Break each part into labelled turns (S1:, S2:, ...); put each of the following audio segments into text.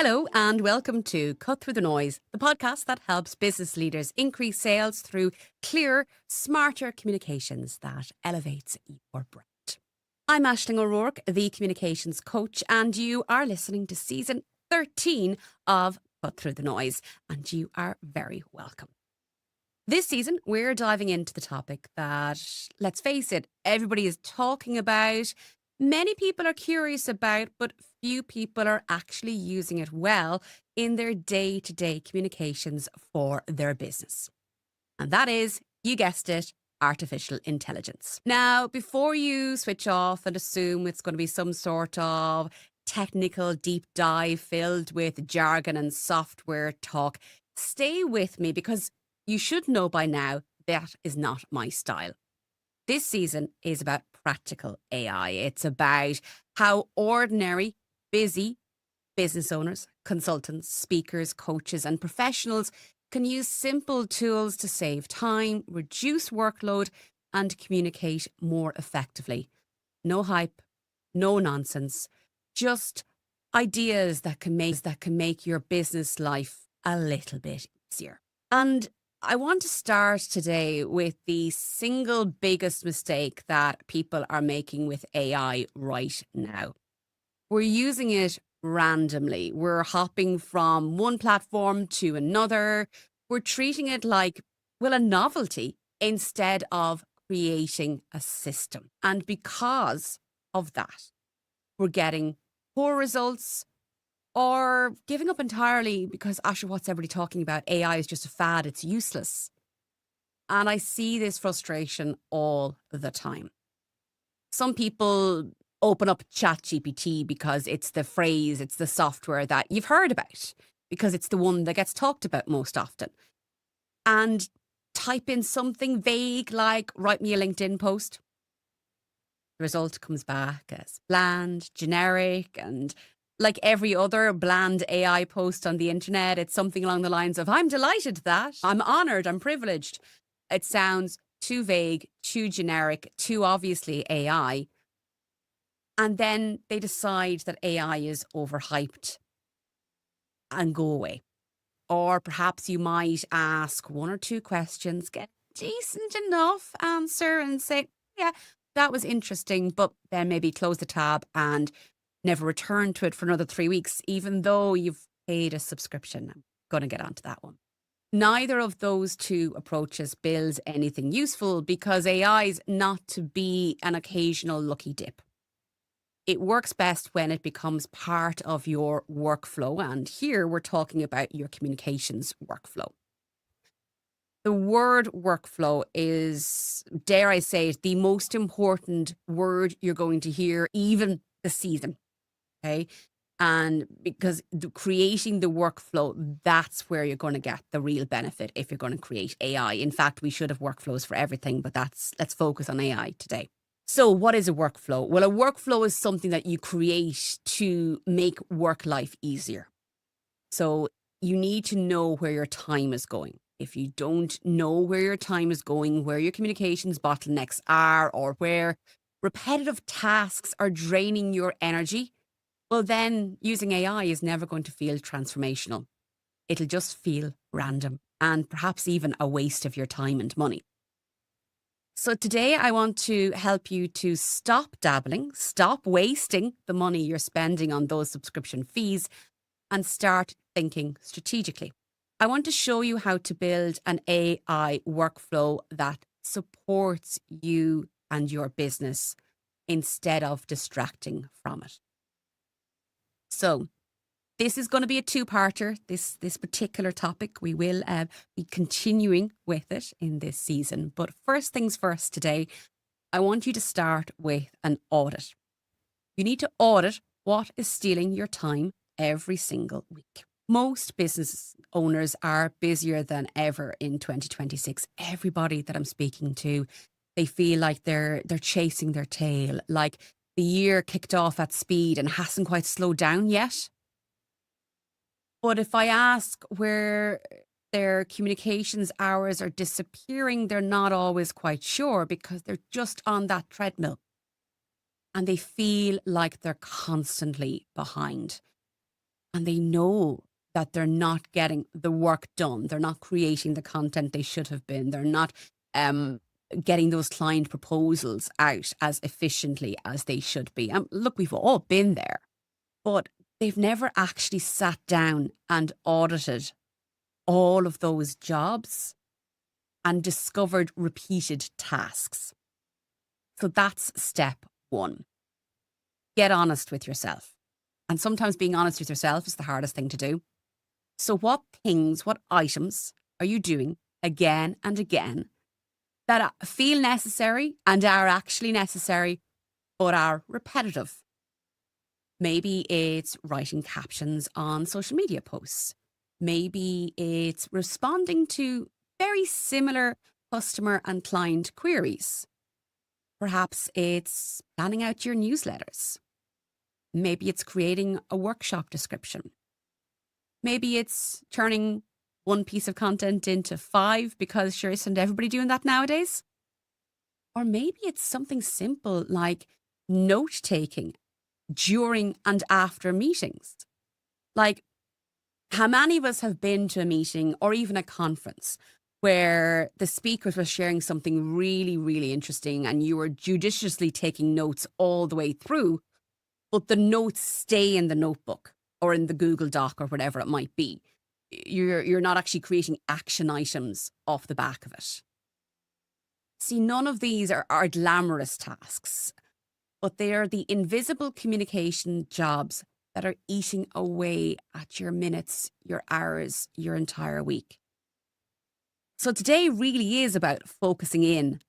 S1: Hello, and welcome to Cut Through the Noise, the podcast that helps business leaders increase sales through clearer, smarter communications that elevates your brand. I'm Aisling O'Rourke, the communications coach, and you are listening to season 13 of Cut Through the Noise, and you are very welcome. This season, we're diving into the topic that, let's face it, everybody is talking about. Many people are curious about, but few people are actually using it well in their day-to-day communications for their business. And that is, you guessed it, artificial intelligence. Now, before you switch off and assume it's going to be some sort of technical deep dive filled with jargon and software talk, stay with me because you should know by now that is not my style. This season is about practical AI. It's about how ordinary, busy business owners, consultants, speakers, coaches, and professionals can use simple tools to save time, reduce workload, and communicate more effectively. No hype, no nonsense, just ideas that can make your business life a little bit easier. And I want to start today with the single biggest mistake that people are making with AI right now. We're using it randomly. We're hopping from one platform to another. We're treating it like, well, a novelty instead of creating a system. And because of that, we're getting poor results, or giving up entirely because, Asher, what's everybody talking about? AI is just a fad, it's useless. And I see this frustration all the time. Some people open up ChatGPT because it's the phrase, it's the software that you've heard about, because it's the one that gets talked about most often. And type in something vague like, write me a LinkedIn post. The result comes back as bland, generic, and like every other bland AI post on the internet, it's something along the lines of, I'm delighted that, I'm honored, I'm privileged. It sounds too vague, too generic, too obviously AI. And then they decide that AI is overhyped and go away. Or perhaps you might ask one or two questions, get a decent enough answer and say, yeah, that was interesting, but then maybe close the tab and never return to it for another 3 weeks, even though you've paid a subscription. I'm going to get onto that one. Neither of those two approaches builds anything useful because AI is not to be an occasional lucky dip. It works best when it becomes part of your workflow. And here we're talking about your communications workflow. The word workflow is, dare I say it, the most important word you're going to hear even this season. Okay. And because creating the workflow, that's where you're going to get the real benefit if you're going to create AI. In fact, we should have workflows for everything, but let's focus on AI today. So what is a workflow? Well, a workflow is something that you create to make work life easier. So you need to know where your time is going. If you don't know where your time is going, where your communications bottlenecks are, or where repetitive tasks are draining your energy, well, then using AI is never going to feel transformational. It'll just feel random and perhaps even a waste of your time and money. So today I want to help you to stop dabbling, stop wasting the money you're spending on those subscription fees, and start thinking strategically. I want to show you how to build an AI workflow that supports you and your business instead of distracting from it. So this is going to be a two-parter, this particular topic. We will be continuing with it in this season. But first things first today, I want you to start with an audit. You need to audit what is stealing your time every single week. Most business owners are busier than ever in 2026. Everybody that I'm speaking to, they feel like they're chasing their tail, like the year kicked off at speed and hasn't quite slowed down yet. But if I ask where their communications hours are disappearing, they're not always quite sure because they're just on that treadmill and they feel like they're constantly behind. and they know that they're not getting the work done. They're not creating the content they should have been. They're not um, getting those client proposals out as efficiently as they should be. Look, we've all been there, but they've never actually sat down and audited all of those jobs and discovered repeated tasks. So that's step one. Get honest with yourself. And sometimes being honest with yourself is the hardest thing to do. So what things, what items are you doing again and again that feel necessary and are actually necessary, but are repetitive? Maybe it's writing captions on social media posts. Maybe it's responding to very similar customer and client queries. Perhaps it's planning out your newsletters. Maybe it's creating a workshop description. Maybe it's turning one piece of content into 5 because sure isn't everybody doing that nowadays? Or maybe it's something simple like note taking during and after meetings. Like, how many of us have been to a meeting or even a conference where the speakers were sharing something really, really interesting and you were judiciously taking notes all the way through, but the notes stay in the notebook or in the Google Doc or whatever it might be. You're not actually creating action items off the back of it. See, none of these are glamorous tasks, but they are the invisible communication jobs that are eating away at your minutes, your hours, your entire week. So today really is about focusing in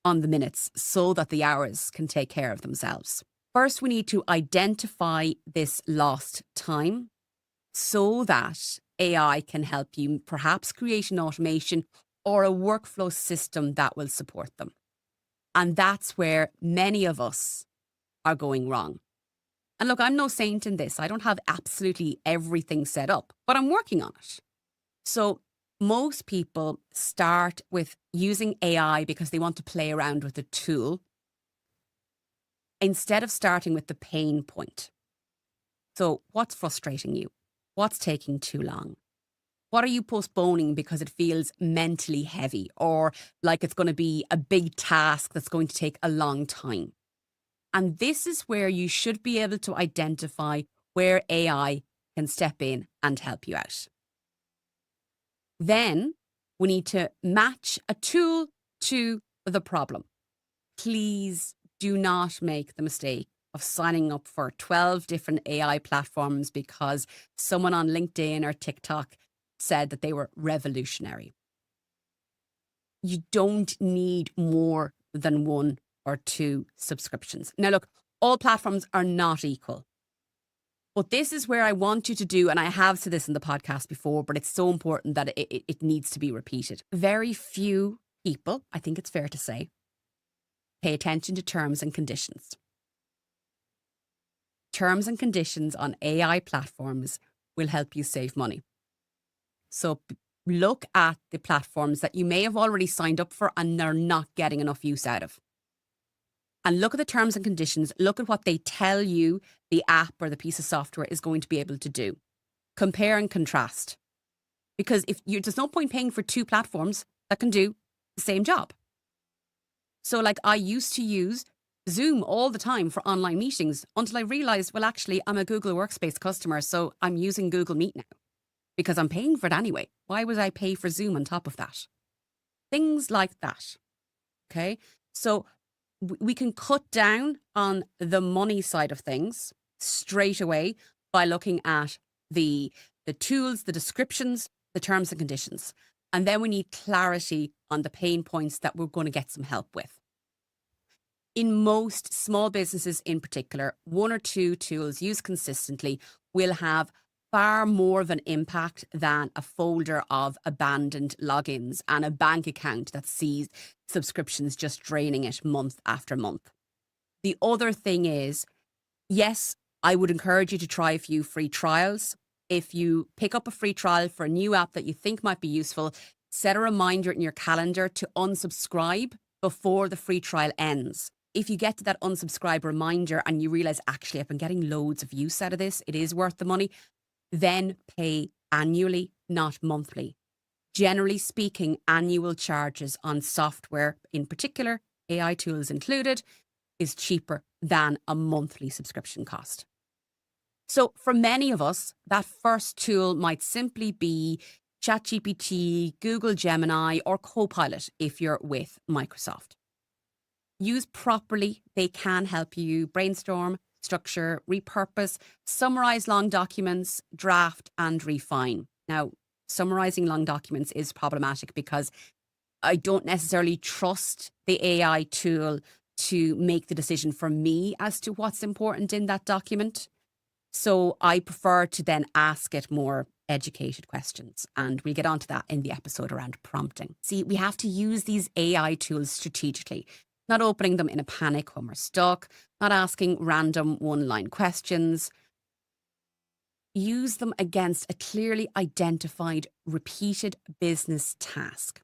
S1: on the minutes so that the hours can take care of themselves. First, we need to identify this lost time so that AI can help you perhaps create an automation or a workflow system that will support them. And that's where many of us are going wrong. And look, I'm no saint in this. I don't have absolutely everything set up, but I'm working on it. So most people start with using AI because they want to play around with the tool instead of starting with the pain point. So what's frustrating you? What's taking too long? What are you postponing because it feels mentally heavy or like it's going to be a big task that's going to take a long time? And this is where you should be able to identify where AI can step in and help you out. Then we need to match a tool to the problem. Please do not make the mistake of signing up for 12 different AI platforms because someone on LinkedIn or TikTok said that they were revolutionary. You don't need more than 1 or 2 subscriptions. Now, look, all platforms are not equal. But this is where I want you to do, and I have said this in the podcast before, but it's so important that it needs to be repeated. Very few people, I think it's fair to say, pay attention to terms and conditions. Terms and conditions on AI platforms will help you save money. So look at the platforms that you may have already signed up for and are not getting enough use out of. And look at the terms and conditions. Look at what they tell you the app or the piece of software is going to be able to do. Compare and contrast. Because there's no point paying for 2 platforms that can do the same job. So like I used to use Zoom all the time for online meetings until I realized, well, actually, I'm a Google Workspace customer, so I'm using Google Meet now because I'm paying for it anyway. Why would I pay for Zoom on top of that? Things like that. Okay. So we can cut down on the money side of things straight away by looking at the tools, the descriptions, the terms and conditions. And then we need clarity on the pain points that we're going to get some help with. In most small businesses in particular, 1 or 2 tools used consistently will have far more of an impact than a folder of abandoned logins and a bank account that sees subscriptions just draining it month after month. The other thing is, yes, I would encourage you to try a few free trials. If you pick up a free trial for a new app that you think might be useful, set a reminder in your calendar to unsubscribe before the free trial ends. If you get to that unsubscribe reminder and you realize, actually, I've been getting loads of use out of this, it is worth the money, Then pay annually, not monthly. Generally speaking, annual charges on software, in particular, AI tools included, is cheaper than a monthly subscription cost. So for many of us, that first tool might simply be ChatGPT, Google Gemini, or Copilot if you're with Microsoft. Used properly, they can help you brainstorm, structure, repurpose, summarize long documents, draft, and refine. Now, summarizing long documents is problematic because I don't necessarily trust the AI tool to make the decision for me as to what's important in that document. So I prefer to then ask it more educated questions. And we'll get onto that in the episode around prompting. See, we have to use these AI tools strategically, not opening them in a panic when we're stuck, not asking random one-line questions. Use them against a clearly identified, repeated business task.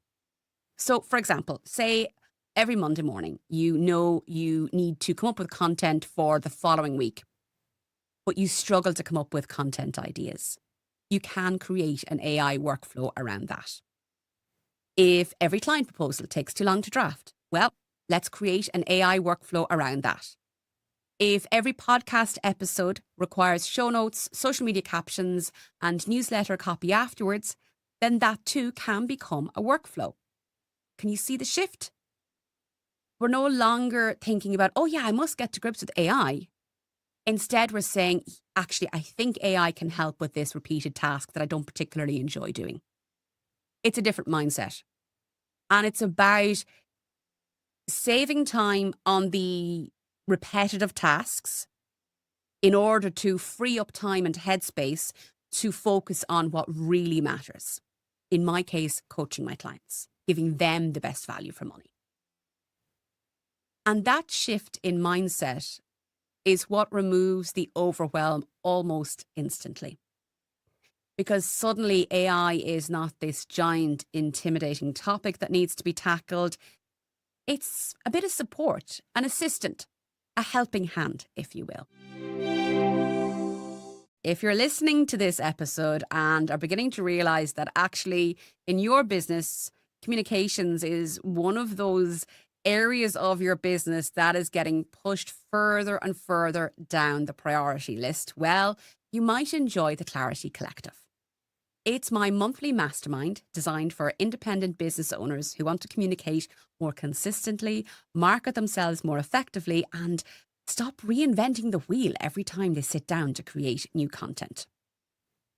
S1: So, for example, say every Monday morning, you know you need to come up with content for the following week, but you struggle to come up with content ideas. You can create an AI workflow around that. If every client proposal takes too long to draft, well, let's create an AI workflow around that. If every podcast episode requires show notes, social media captions, and newsletter copy afterwards, then that too can become a workflow. Can you see the shift? We're no longer thinking about, oh yeah, I must get to grips with AI. Instead, we're saying, actually, I think AI can help with this repeated task that I don't particularly enjoy doing. It's a different mindset. And it's about saving time on the repetitive tasks in order to free up time and headspace to focus on what really matters. In my case, coaching my clients, giving them the best value for money. And that shift in mindset is what removes the overwhelm almost instantly. Because suddenly AI is not this giant, intimidating topic that needs to be tackled. It's a bit of support, an assistant, a helping hand, if you will. If you're listening to this episode and are beginning to realize that actually in your business, communications is one of those areas of your business that is getting pushed further and further down the priority list, well, you might enjoy the Clarity Collective. It's my monthly mastermind designed for independent business owners who want to communicate more consistently, market themselves more effectively, and stop reinventing the wheel every time they sit down to create new content.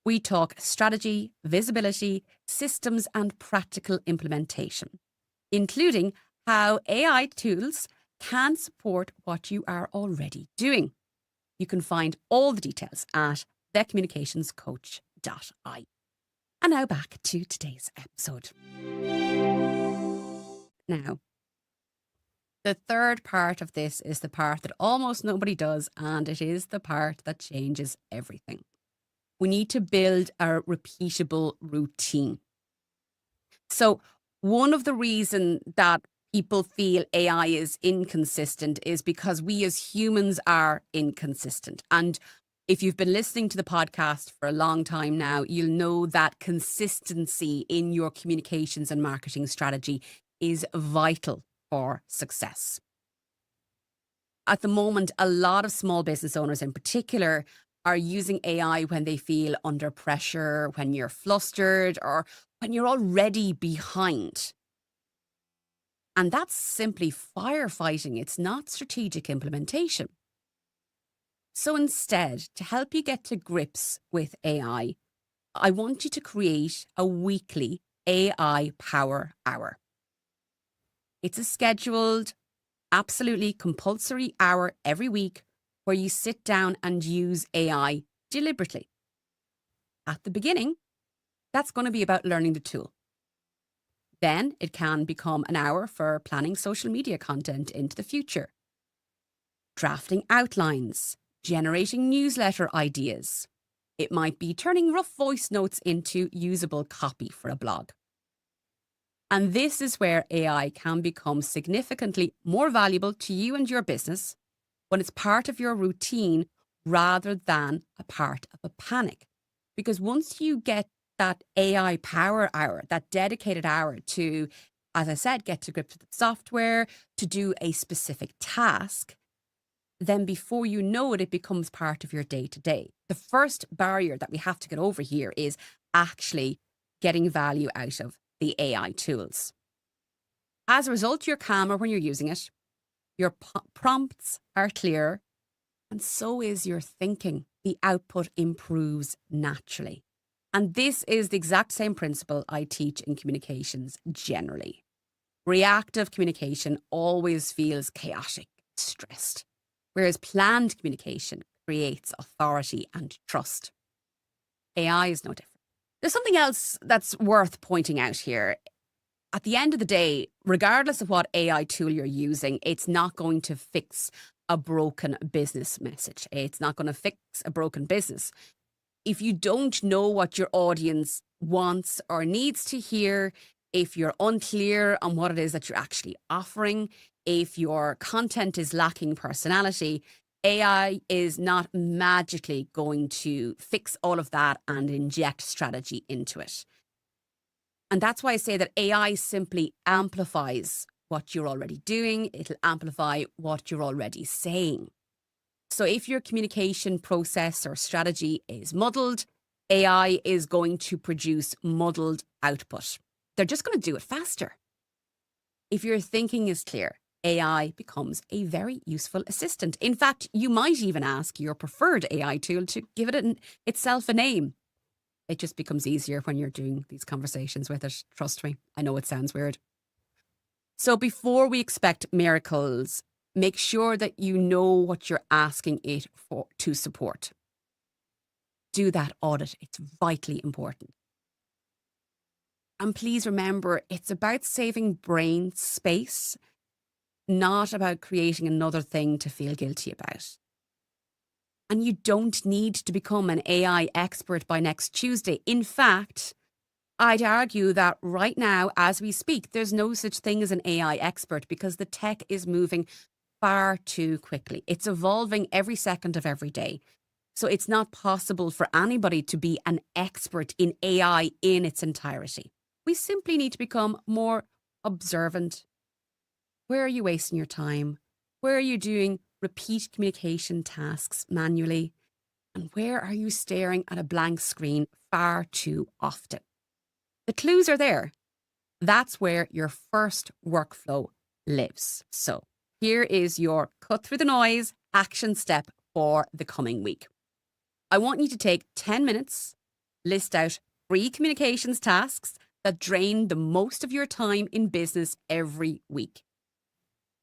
S1: We talk strategy, visibility, systems, and practical implementation, including how AI tools can support what you are already doing. You can find all the details at thecommunicationscoach.ie. And now back to today's episode. Now, the third part of this is the part that almost nobody does, and it is the part that changes everything. We need to build a repeatable routine. So one of the reasons that people feel AI is inconsistent is because we as humans are inconsistent. And if you've been listening to the podcast for a long time now, you'll know that consistency in your communications and marketing strategy is vital for success. At the moment, a lot of small business owners in particular are using AI when they feel under pressure, when you're flustered, or when you're already behind. And that's simply firefighting. It's not strategic implementation. So instead, to help you get to grips with AI, I want you to create a weekly AI Power Hour. It's a scheduled, absolutely compulsory hour every week where you sit down and use AI deliberately. At the beginning, that's going to be about learning the tool. Then it can become an hour for planning social media content into the future, drafting outlines, generating newsletter ideas. It might be turning rough voice notes into usable copy for a blog. And this is where AI can become significantly more valuable to you and your business when it's part of your routine rather than a part of a panic. Because once you get that AI power hour, that dedicated hour to, as I said, get to grips with the software, to do a specific task, then before you know it, it becomes part of your day to day. The first barrier that we have to get over here is actually getting value out of the AI tools. As a result, you're calmer when you're using it. Your prompts are clearer, and so is your thinking. The output improves naturally. And this is the exact same principle I teach in communications generally. Reactive communication always feels chaotic, stressed, whereas planned communication creates authority and trust. AI is no different. There's something else that's worth pointing out here. At the end of the day, regardless of what AI tool you're using, it's not going to fix a broken business message. It's not going to fix a broken business. If you don't know what your audience wants or needs to hear, if you're unclear on what it is that you're actually offering, if your content is lacking personality, AI is not magically going to fix all of that and inject strategy into it. And that's why I say that AI simply amplifies what you're already doing. It'll amplify what you're already saying. So if your communication process or strategy is muddled, AI is going to produce muddled output. They're just going to do it faster. If your thinking is clear, AI becomes a very useful assistant. In fact, you might even ask your preferred AI tool to give it itself a name. It just becomes easier when you're doing these conversations with it. Trust me, I know it sounds weird. So before we expect miracles, make sure that you know what you're asking it for to support. Do that audit. It's vitally important. And please remember, it's about saving brain space, not about creating another thing to feel guilty about. And you don't need to become an AI expert by next Tuesday. In fact, I'd argue that right now, as we speak, there's no such thing as an AI expert because the tech is moving far too quickly. It's evolving every second of every day. So it's not possible for anybody to be an expert in AI in its entirety. We simply need to become more observant. Where are you wasting your time? Where are you doing repeat communication tasks manually? And where are you staring at a blank screen far too often? The clues are there. That's where your first workflow lives. So here is your cut through the noise action step for the coming week. I want you to take 10 minutes, list out 3 communications tasks that drain the most of your time in business every week.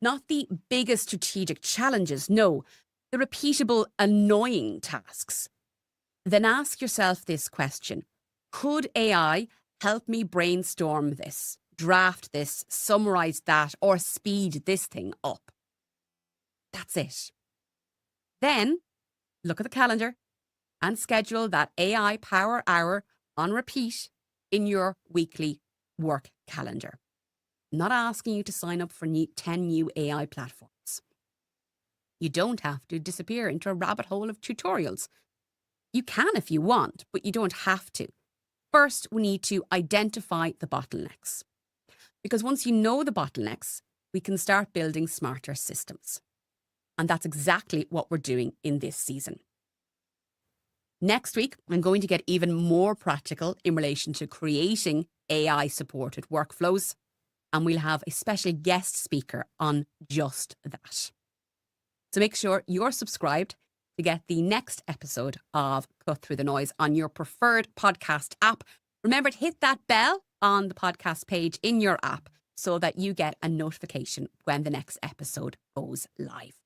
S1: Not the biggest strategic challenges, no, the repeatable, annoying tasks. Then ask yourself this question: could AI help me brainstorm this, draft this, summarize that, or speed this thing up? That's it. Then look at the calendar and schedule that AI power hour on repeat in your weekly work calendar. I'm not asking you to sign up for 10 new AI platforms. You don't have to disappear into a rabbit hole of tutorials. You can if you want, but you don't have to. First, we need to identify the bottlenecks. Because once you know the bottlenecks, we can start building smarter systems. And that's exactly what we're doing in this season. Next week, I'm going to get even more practical in relation to creating AI-supported workflows, and we'll have a special guest speaker on just that. So make sure you're subscribed to get the next episode of Cut Through the Noise on your preferred podcast app. Remember to hit that bell on the podcast page in your app so that you get a notification when the next episode goes live.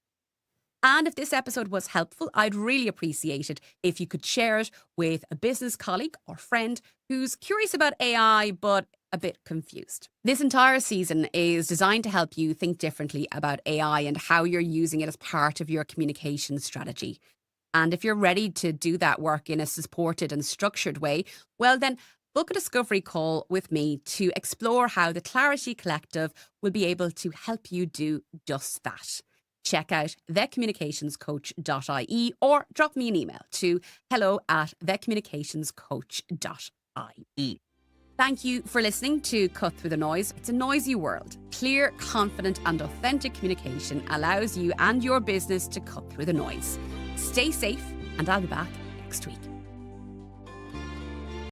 S1: And if this episode was helpful, I'd really appreciate it if you could share it with a business colleague or friend who's curious about AI but a bit confused. This entire season is designed to help you think differently about AI and how you're using it as part of your communication strategy. And if you're ready to do that work in a supported and structured way, well then book a discovery call with me to explore how the Clarity Collective will be able to help you do just that. check out vetcommunicationscoach.ie or drop me an email to hello@vetcommunicationscoach.ie. Thank you for listening to Cut Through the Noise. It's a noisy world. Clear, confident and authentic communication allows you and your business to cut through the noise. Stay safe and I'll be back next week.